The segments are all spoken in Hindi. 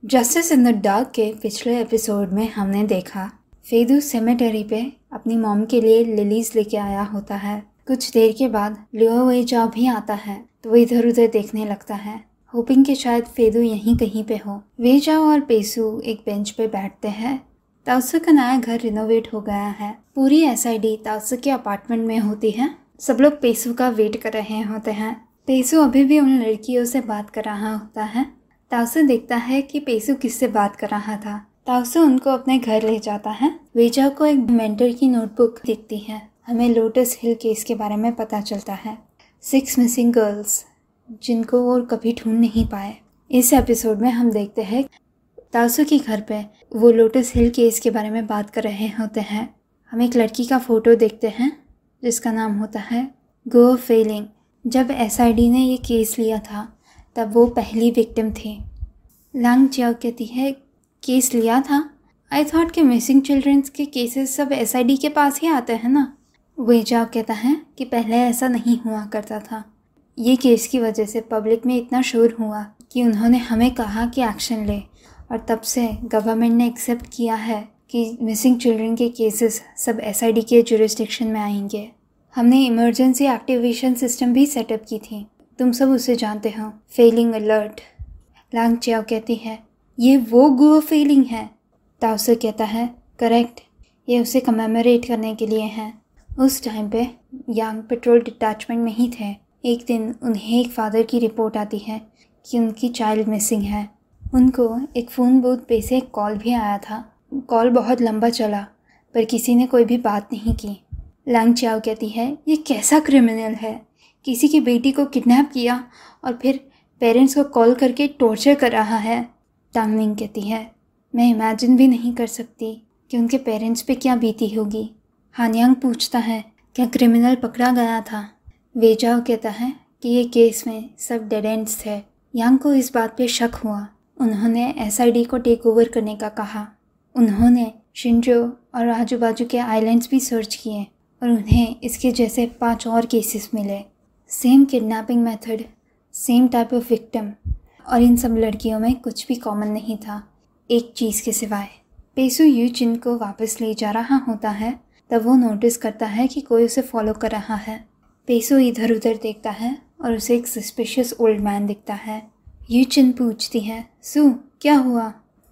जस्टिस इन द डार्क के पिछले एपिसोड में हमने देखा फेदू सेमेटरी पे अपनी मॉम के लिए लिलीज लेके आया होता है। कुछ देर के बाद लियो वेजाओ भी आता है तो वो इधर उधर देखने लगता है, होपिंग कि शायद फेदू यहीं कहीं पे हो। वेजाओ और पेसू एक बेंच पे बैठते हैं। ताओसू का नया घर रिनोवेट हो गया है। पूरी एसआईडी ताओसू के अपार्टमेंट में होती है। सब लोग पेसू का वेट कर रहे होते हैं। पेसू अभी भी उन लड़कियों से बात कर रहा होता है। ताओसू देखता है कि पेसू किससे बात कर रहा था। ताओसू उनको अपने घर ले जाता है। वेजाओ को एक मेंटर की नोटबुक दिखती है। हमें लोटस हिल केस के बारे में पता चलता है। 6 मिसिंग गर्ल्स जिनको वो कभी ढूंढ नहीं पाए। इस एपिसोड में हम देखते हैं ताओसू के घर पे वो लोटस हिल केस के बारे में बात कर रहे होते हैं। हम एक लड़की का फोटो देखते हैं जिसका नाम होता है गो फेलिंग। जब एसआईडी ने ये केस लिया था तब वो पहली विक्टिम थी। लांग जियाओ कहती है केस लिया था? आई थॉट कि मिसिंग चिल्ड्रंस के केसेस सब एसआईडी के पास ही आते हैं ना। वेजाओ कहता है कि पहले ऐसा नहीं हुआ करता था। ये केस की वजह से पब्लिक में इतना शोर हुआ कि उन्होंने हमें कहा कि एक्शन ले, और तब से गवर्नमेंट ने एक्सेप्ट किया है कि मिसिंग चिल्ड्रन के केसेस सब एसआईडी के जुरिस्डिक्शन में आएंगे। हमने इमरजेंसी एक्टिवेशन सिस्टम भी सेटअप की थी, तुम सब उसे जानते हो, फेलिंग अलर्ट। लांग जियाओ कहती है ये वो गुओ फेलिंग है। ताओसू कहता है करेक्ट, ये उसे कमेमोरेट करने के लिए है। उस टाइम पे यांग पेट्रोल डिटैचमेंट में ही थे। एक दिन उन्हें एक फादर की रिपोर्ट आती है कि उनकी चाइल्ड मिसिंग है। उनको एक फ़ोन बूथ पे से एक कॉल भी आया था। कॉल बहुत लंबा चला पर किसी ने कोई भी बात नहीं की। लांग जियाओ कहती है ये कैसा क्रिमिनल है, किसी की बेटी को किडनैप किया और फिर पेरेंट्स को कॉल करके टॉर्चर कर रहा है। टांगनिंग कहती है मैं इमेजिन भी नहीं कर सकती कि उनके पेरेंट्स पे क्या बीती होगी। हानयांग पूछता है क्या क्रिमिनल पकड़ा गया था? वेजाओ कहता है कि ये केस में सब डेड एंड्स थे। यांग को इस बात पे शक हुआ। उन्होंने एसआईडी को टेक ओवर करने का कहा। उन्होंने शिंजो और आजू बाजू के आइलैंड्स भी सर्च किए और उन्हें इसके जैसे 5 और केसेस मिले। Same kidnapping method, same type of victim, और इन सब लड़कियों में कुछ भी कॉमन नहीं था एक चीज़ के सिवाय। पेसू यूचिन को वापस ले जा रहा होता है तब वो नोटिस करता है कि कोई उसे फॉलो कर रहा है। पेसू इधर उधर देखता है और उसे एक सस्पिशियस ओल्ड मैन दिखता है। यूचिन पूछती है सू क्या हुआ?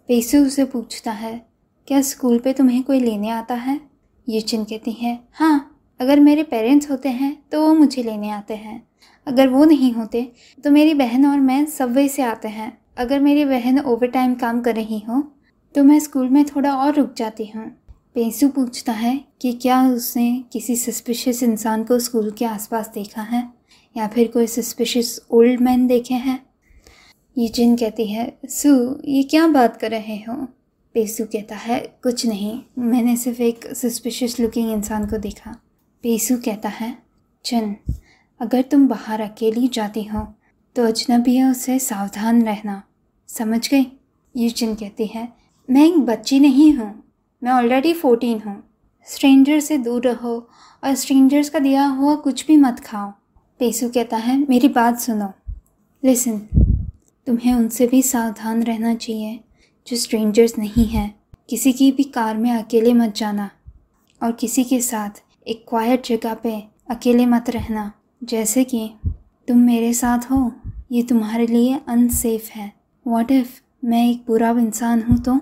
पेसू उसे पूछता है क्या स्कूल पे तुम्हें कोई लेने आता है? यूचिन कहती है हाँ, अगर मेरे पेरेंट्स होते हैं तो वो मुझे लेने आते हैं। अगर वो नहीं होते तो मेरी बहन और मैं सबवे से आते हैं। अगर मेरी बहन ओवर टाइम काम कर रही हो तो मैं स्कूल में थोड़ा और रुक जाती हूँ। पेसू पूछता है कि क्या उसने किसी सस्पिशियस इंसान को स्कूल के आसपास देखा है या फिर कोई सस्पिशियस ओल्ड मैन देखे हैं। यूचिन कहती है सू ये क्या बात कर रहे हो? पेसू कहता है कुछ नहीं, मैंने सिर्फ एक सस्पिशियस लुकिंग इंसान को देखा। पेसू कहता है चन, अगर तुम बाहर अकेली जाती हो तो अजनबियों से सावधान रहना, समझ गई? यूचिन कहती है मैं एक बच्ची नहीं हूँ, मैं ऑलरेडी 14 हूँ। स्ट्रेंजर से दूर रहो और स्ट्रेंजर्स का दिया हुआ कुछ भी मत खाओ। पेसू कहता है मेरी बात सुनो, लिसन, तुम्हें उनसे भी सावधान रहना चाहिए जो स्ट्रेंजर्स नहीं हैं। किसी की भी कार में अकेले मत जाना और किसी के साथ एक क्वाइट जगह पे अकेले मत रहना। जैसे कि तुम मेरे साथ हो, ये तुम्हारे लिए अनसेफ है। व्हाट इफ़ मैं एक बुरा इंसान हूँ तो?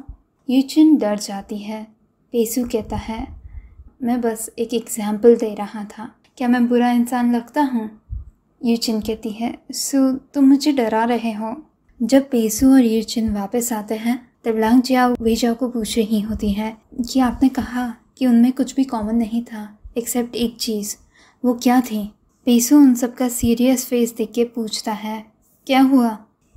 यूचिन डर जाती है। पेसू कहता है मैं बस एक एग्जाम्पल दे रहा था, क्या मैं बुरा इंसान लगता हूँ? यूचिन कहती है सू तुम मुझे डरा रहे हो। जब पेसू और यूचिन वापस आते हैं तब लांग जियाओ वेजाओ को पूछ रही होती है कि आपने कहा कि उनमें कुछ भी कॉमन नहीं था एक्सेप्ट एक चीज़, वो क्या थी? पेसू उन सबका सीरियस फेस देख के पूछता है क्या हुआ?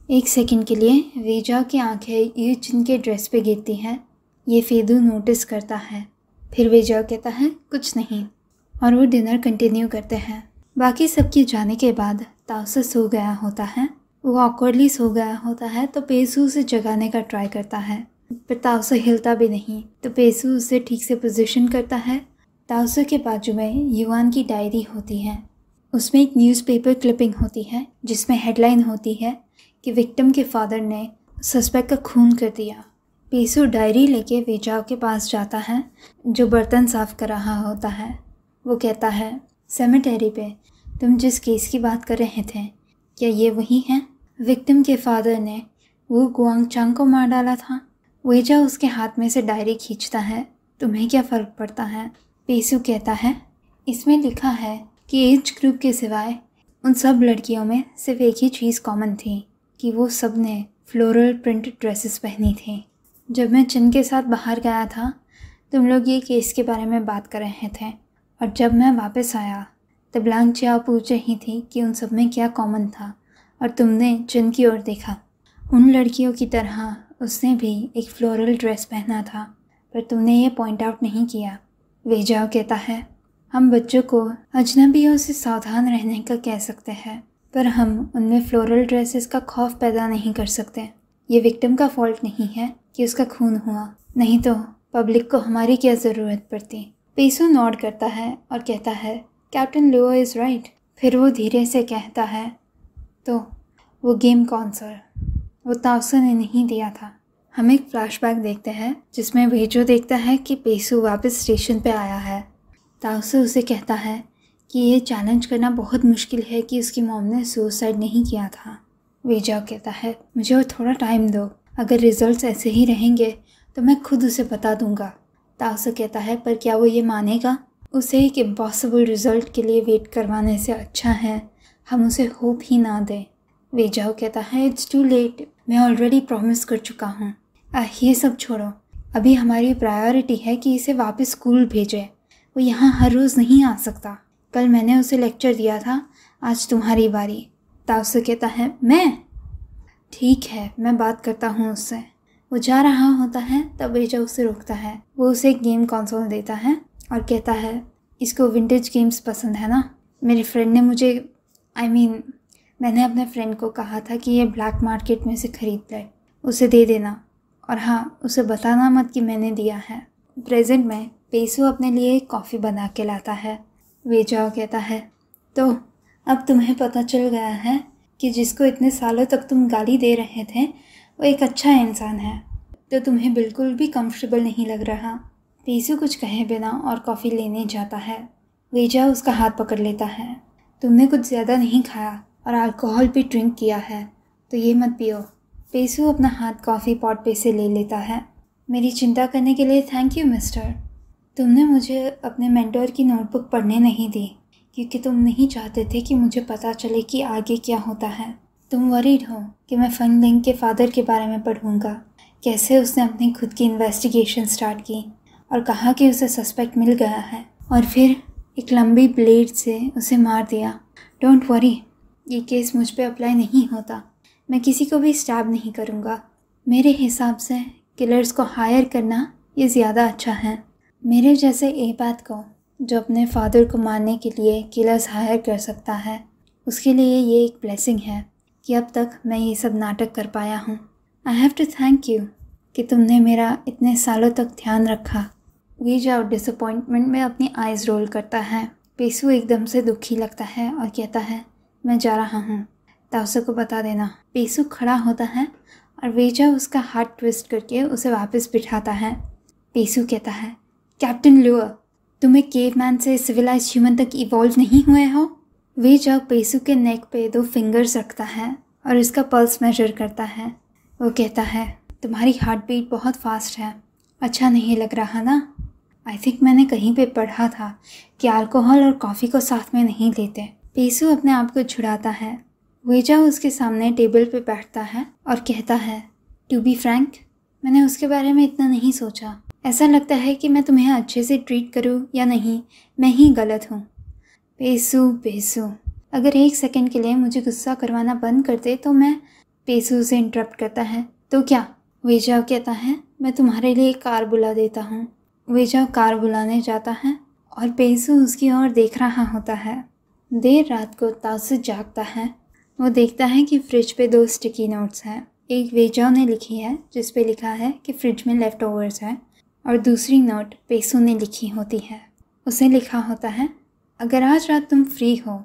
एक सेकंड के लिए वेजाओ की आंखें यूचिन के ड्रेस पे गिरती हैं। ये फेदू नोटिस करता है। फिर वेजाओ कहता है कुछ नहीं और वो डिनर कंटिन्यू करते हैं। बाकी सबके जाने के बाद ताओसू सो गया होता है। वो ऑकवर्डली सो गया होता है तो पेसू उसे जगाने का ट्राई करता है पर ताओसू हिलता भी नहीं, तो पेसू उसे ठीक से पोजीशन करता है। ताओसू के बाजू में युआन की डायरी होती है। उसमें एक न्यूज़पेपर क्लिपिंग होती है जिसमें हेडलाइन होती है कि विक्टिम के फादर ने सस्पेक्ट का खून कर दिया। पेसू डायरी लेके वेजाओ के पास जाता है जो बर्तन साफ कर रहा होता है। वो कहता है, सेमेटेरी पे तुम जिस केस की बात कर रहे थे, क्या ये वही है? विक्टिम के फादर ने वो गुआंगचांग को मार डाला था। वेजाओ उसके हाथ में से डायरी खींचता है। तुम्हें क्या फ़र्क पड़ता है? पेसू कहता है, इसमें लिखा है कि एज ग्रुप के सिवाय उन सब लड़कियों में सिर्फ एक ही चीज़ कॉमन थी कि वो सब ने फ्लोरल प्रिंटेड ड्रेसेस पहनी थी। जब मैं चिन के साथ बाहर गया था, तुम लोग ये केस के बारे में बात कर रहे थे, और जब मैं वापस आया तब लांग चियाओ पूछ रही थी कि उन सब में क्या कॉमन था, और तुमने चिन की ओर देखा। उन लड़कियों की तरह उसने भी एक फ्लोरल ड्रेस पहना था, पर तुमने ये पॉइंट आउट नहीं किया। वेजाओ कहता है, हम बच्चों को अजनबियों से सावधान रहने का कह सकते हैं, पर हम उनमें फ्लोरल ड्रेसेस का खौफ पैदा नहीं कर सकते। ये विक्टिम का फॉल्ट नहीं है कि उसका खून हुआ, नहीं तो पब्लिक को हमारी क्या ज़रूरत पड़ती। पेसू नॉड करता है और कहता है, कैप्टन लियो इज़ राइट। फिर वो धीरे से कहता है, तो वो गेम कौन-सा? वो ताओसो ने नहीं दिया था। हम एक फ्लैशबैक देखते हैं जिसमें वेजो देखता है कि पेसू वापस स्टेशन पे आया है। ताओसो उसे कहता है कि ये चैलेंज करना बहुत मुश्किल है कि उसकी मॉम ने सुसाइड नहीं किया था। वेजाओ कहता है, मुझे और थोड़ा टाइम दो, अगर रिजल्ट्स ऐसे ही रहेंगे तो मैं खुद उसे बता दूंगा। ताओसो कहता है, पर क्या वो ये मानेगा? उसे एक इम्पॉसिबल रिजल्ट के लिए वेट करवाने से अच्छा है हम उसे होप ही ना दें। वेजाओ कहता है, इट्स टू लेट, मैं ऑलरेडी प्रॉमिस कर चुका हूँ। ये सब छोड़ो, अभी हमारी प्रायोरिटी है कि इसे वापस स्कूल भेजें। वो यहाँ हर रोज़ नहीं आ सकता। कल मैंने उसे लेक्चर दिया था, आज तुम्हारी बारी। ताओसो कहता है, मैं? ठीक है, मैं बात करता हूँ उससे। वो जा रहा होता है तब वेजाओ उसे रोकता है। वो उसे एक गेम कंसोल देता है और कहता है, इसको विंटेज गेम्स पसंद है ना? मेरे फ्रेंड ने मुझे मैंने अपने फ्रेंड को कहा था कि ये ब्लैक मार्केट में से खरीद ले, उसे दे देना, और हाँ, उसे बताना मत कि मैंने दिया है। प्रेजेंट में पेसू अपने लिए एक कॉफ़ी बना के लाता है। वेजाओ कहता है, तो अब तुम्हें पता चल गया है कि जिसको इतने सालों तक तुम गाली दे रहे थे वो एक अच्छा इंसान है, तो तुम्हें बिल्कुल भी कंफर्टेबल नहीं लग रहा। पेसू कुछ कहे बिना और कॉफ़ी लेने जाता है। वेजाओ उसका हाथ पकड़ लेता है। तुमने कुछ ज़्यादा नहीं खाया और अल्कोहल भी ड्रिंक किया है, तो ये मत पियो। पेसू अपना हाथ कॉफ़ी पॉट पे से ले लेता है। मेरी चिंता करने के लिए थैंक यू मिस्टर। तुमने मुझे अपने मेंटोर की नोटबुक पढ़ने नहीं दी क्योंकि तुम नहीं चाहते थे कि मुझे पता चले कि आगे क्या होता है। तुम वरीड हो कि मैं फन लिंग के फादर के बारे में पढ़ूंगा, कैसे उसने अपनी खुद की इन्वेस्टिगेशन स्टार्ट की और कहा कि उसे सस्पेक्ट मिल गया है और फिर एक लंबी ब्लेड से उसे मार दिया। डोंट वरी, ये केस मुझ पे अप्लाई नहीं होता। मैं किसी को भी स्टैब नहीं करूँगा। मेरे हिसाब से किलर्स को हायर करना ये ज़्यादा अच्छा है। मेरे जैसे एपैथ को जो अपने फादर को मारने के लिए किलर्स हायर कर सकता है, उसके लिए ये एक ब्लेसिंग है कि अब तक मैं ये सब नाटक कर पाया हूँ। I have to thank you कि तुमने मेरा इतने सालों तक ध्यान रखा। वेजाओ डिसअपॉइंटमेंट में अपनी आइज़ रोल करता है। पेसू एकदम से दुखी लगता है और कहता है, मैं जा रहा हूँ, ताओसो को बता देना। पेसू खड़ा होता है और वेजाओ उसका हाथ ट्विस्ट करके उसे वापस बिठाता है। पेसू कहता है, कैप्टन लियो, तुम एक केवमैन से सिविलाइज्ड ह्यूमन तक इवॉल्व नहीं हुए हो। वेजाओ पेसू के नेक पे 2 फिंगर्स रखता है और उसका पल्स मेजर करता है। वो कहता है, तुम्हारी हार्ट बीट बहुत फास्ट है, अच्छा नहीं लग रहा ना? आई थिंक मैंने कहीं पे पढ़ा था कि अल्कोहल और कॉफ़ी को साथ में नहीं लेते। पेसू अपने आप को छुड़ाता है। वेजाओ उसके सामने टेबल पे बैठता है और कहता है, टू बी फ्रैंक, मैंने उसके बारे में इतना नहीं सोचा। ऐसा लगता है कि मैं तुम्हें अच्छे से ट्रीट करूं या नहीं, मैं ही गलत हूँ। पेसू, अगर 1 सेकंड के लिए मुझे गुस्सा करवाना बंद कर दे तो मैं। पेसू उसे इंटरप्ट करता है, तो क्या? वेजाओ कहता है, मैं तुम्हारे लिए कार बुला देता हूँ। वेजाओ कार बुलाने जाता है और पेसू उसकी ओर देख रहा होता है। देर रात को ताओसो जागता है। वो देखता है कि फ्रिज पे 2 स्टिकी नोट्स हैं। एक वेजाओ ने लिखी है जिस पे लिखा है कि फ्रिज में लेफ्ट ओवर्स है, और दूसरी नोट पेसू ने लिखी होती है। उसे लिखा होता है, अगर आज रात तुम फ्री हो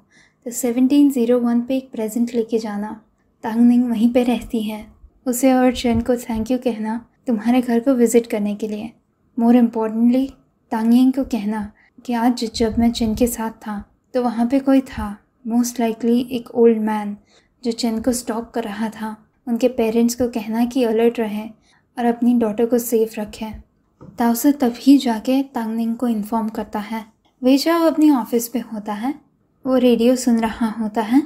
तो 1701 पे एक प्रेजेंट लेके जाना। तांगनिंग वहीं पे रहती है। उसे और चेन को थैंक यू कहना तुम्हारे घर को विज़िट करने के लिए। मोर इम्पोर्टेंटली तांगिंग को कहना कि आज जब मैं चेन के साथ था तो वहाँ पे कोई था, मोस्ट लाइकली एक ओल्ड मैन जो चेन को स्टॉक कर रहा था। उनके पेरेंट्स को कहना कि अलर्ट रहें और अपनी डॉटर को सेफ रखें। ताउसे तभी जाके तांगनिंग को इन्फॉर्म करता है। वेजाओ अपनी ऑफिस पे होता है, वो रेडियो सुन रहा होता है।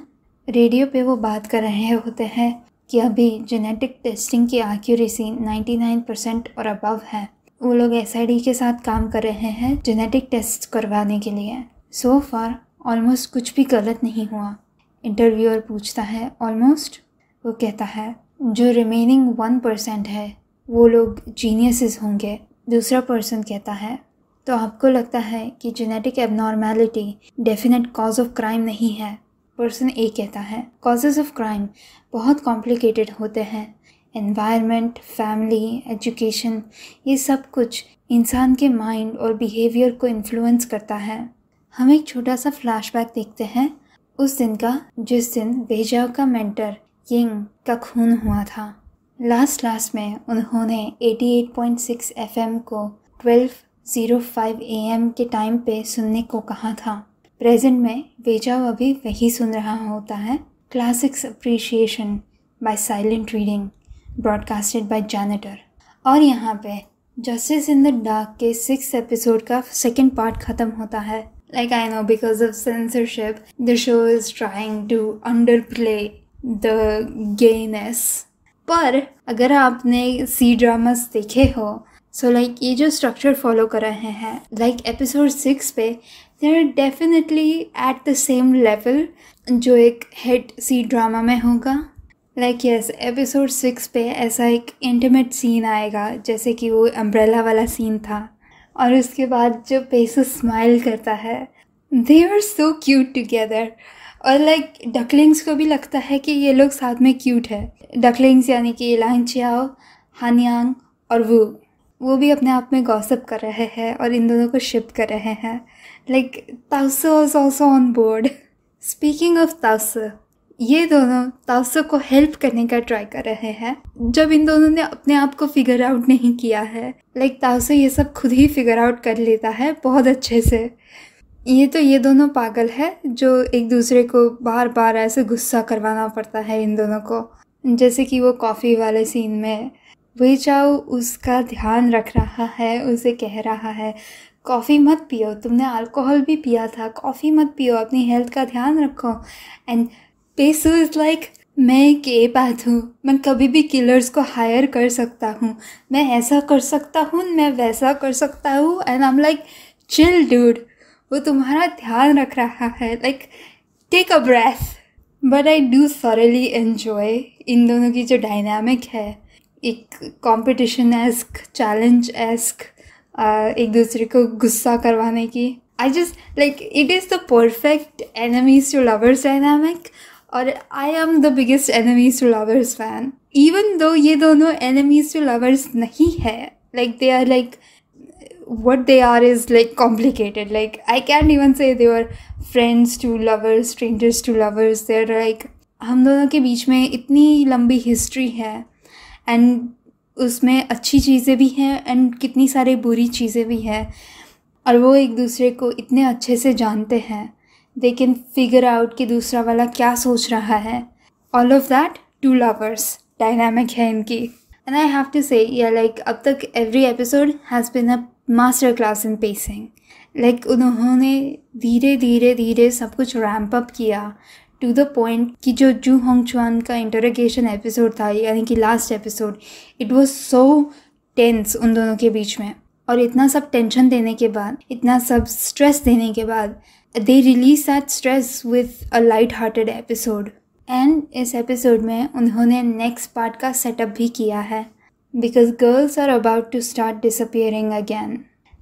रेडियो पे वो बात कर रहे होते हैं कि अभी जेनेटिक टेस्टिंग की एक्यूरेसी 99% और अबव है। वो लोग एसआईडी के साथ काम कर रहे हैं जेनेटिक टेस्ट करवाने के लिए। सो फार ऑलमोस्ट कुछ भी गलत नहीं हुआ। इंटरव्यूअर पूछता है ऑलमोस्ट, वो कहता है जो रिमेनिंग 1% है वो लोग जीनियसेस होंगे। दूसरा पर्सन कहता है तो आपको लगता है कि genetic abnormality definite cause of crime नहीं है। पर्सन ए कहता है कॉजेज़ ऑफ क्राइम बहुत कॉम्प्लिकेटेड होते हैं। एनवायरनमेंट, फैमिली, एजुकेशन, ये सब कुछ इंसान के माइंड और बिहेवियर को इन्फ्लुएंस करता है। हम एक छोटा सा फ्लैशबैक देखते हैं उस दिन का जिस दिन वेजाओ का मेंटर यिंग का खून हुआ था। लास्ट में उन्होंने 88.6 FM को 12:05 AM के टाइम पे सुनने को कहा था। प्रेजेंट में वेजाओ अभी वही सुन रहा होता है, classics appreciation by silent reading broadcasted by janitor. और यहाँ पे जस्टिस इन द डार्क के 6th एपिसोड का सेकेंड पार्ट ख़त्म होता है। Like I know because of censorship, the show is trying to underplay the gayness. पर अगर आपने C-dramas देखे हो, so like ये जो structure follow कर रहे हैं, like episode 6 पे, they're definitely at the same level जो एक hit C-drama में होगा। Like yes, episode 6 पे ऐसा एक intimate scene आएगा जैसे कि वो umbrella वाला scene था। और उसके बाद जो पेसो स्माइल करता है, they are so cute together। और लाइक डकलिंग्स को भी लगता है कि ये लोग साथ में क्यूट है। डकलिंग्स यानी कि इलांग चियाओ, हानियांग और वो भी अपने आप में गॉसिप कर रहे हैं और इन दोनों को शिप कर रहे हैं। Like Taoso is also on board. Speaking of Taoso, ये दोनों ताउसो को हेल्प करने का ट्राई कर रहे हैं जब इन दोनों ने अपने आप को फिगर आउट नहीं किया है। लाइक ताउसो ये सब खुद ही फिगर आउट कर लेता है बहुत अच्छे से। ये दोनों पागल है जो एक दूसरे को बार बार ऐसे गुस्सा करवाना पड़ता है इन दोनों को। जैसे कि वो कॉफ़ी वाले सीन में वेजाओ उसका ध्यान रख रहा है, उसे कह रहा है कॉफ़ी मत पियो, तुमने अल्कोहल भी पिया था, कॉफ़ी मत पियो, अपनी हेल्थ का ध्यान रखो। एंड पेसो इज़ लाइक मैं एक एपैथ हूँ, मैं कभी भी किलर्स को हायर कर सकता हूँ, मैं ऐसा कर सकता हूँ, मैं वैसा कर सकता हूँ। And I am like chill dude, वो तुम्हारा ध्यान रख रहा है, like take a breath. But I do thoroughly enjoy इन दोनों की जो डायनामिक है, एक कॉम्पिटिशन एस्क, चैलेंज एस्क, एक दूसरे को गुस्सा करवाने की। I just like it is the perfect enemies to lovers dynamic. और I am the biggest enemies to lovers fan, even though ये दोनों एनिमीज टू लवर्स नहीं है। Like they are like what they are is like complicated. Like I can't even say they were friends to lovers, strangers to lovers. They're like हम दोनों के बीच में इतनी लंबी हिस्ट्री है एंड उसमें अच्छी चीज़ें भी हैं एंड कितनी सारी बुरी चीज़ें भी हैं। और वो एक दूसरे को इतने अच्छे से जानते हैं, they can figure out कि दूसरा वाला क्या सोच रहा है। All of that two lovers dynamic है इनकी। And I have to say, yeah, like अब तक every episode has been a master class in pacing. Like उन्होंने धीरे धीरे धीरे सब कुछ रैम्प अप किया टू द पॉइंट कि जो जू होंगचुआन का इंटरोगेशन एपिसोड था, यानी कि last episode, it was so tense उन दोनों के बीच में। और इतना सब टेंशन देने के बाद, इतना सब स्ट्रेस देने के बाद, they release that stress with a light hearted episode. And इस एपिसोड में उन्होंने नेक्स्ट पार्ट का सेटअप भी किया है, because girls are about to start disappearing again.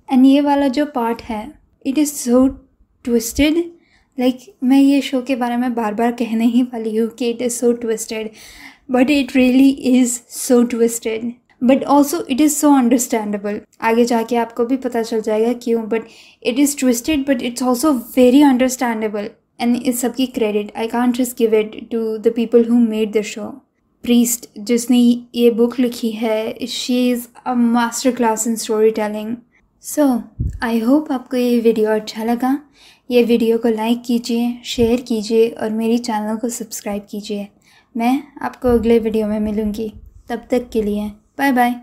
And ये वाला जो पार्ट है, it is so twisted. Like मैं ये शो के बारे में बार बार कहने ही वाली हूँ कि it is so twisted, but it really is so twisted. But also it is so understandable. आगे जाके आपको भी पता चल जाएगा क्यों. But it is twisted, but it's also very understandable. And इस सब की credit I can't just give it to the people who made the show. Priest जिसने ये बुक लिखी है, she is a master class in story telling. So I hope आपको ये वीडियो अच्छा लगा। ये वीडियो को लाइक कीजिए, शेयर कीजिए और मेरी चैनल को सब्सक्राइब कीजिए। मैं आपको अगले वीडियो में मिलूँगी। तब तक के लिए बाय बाय।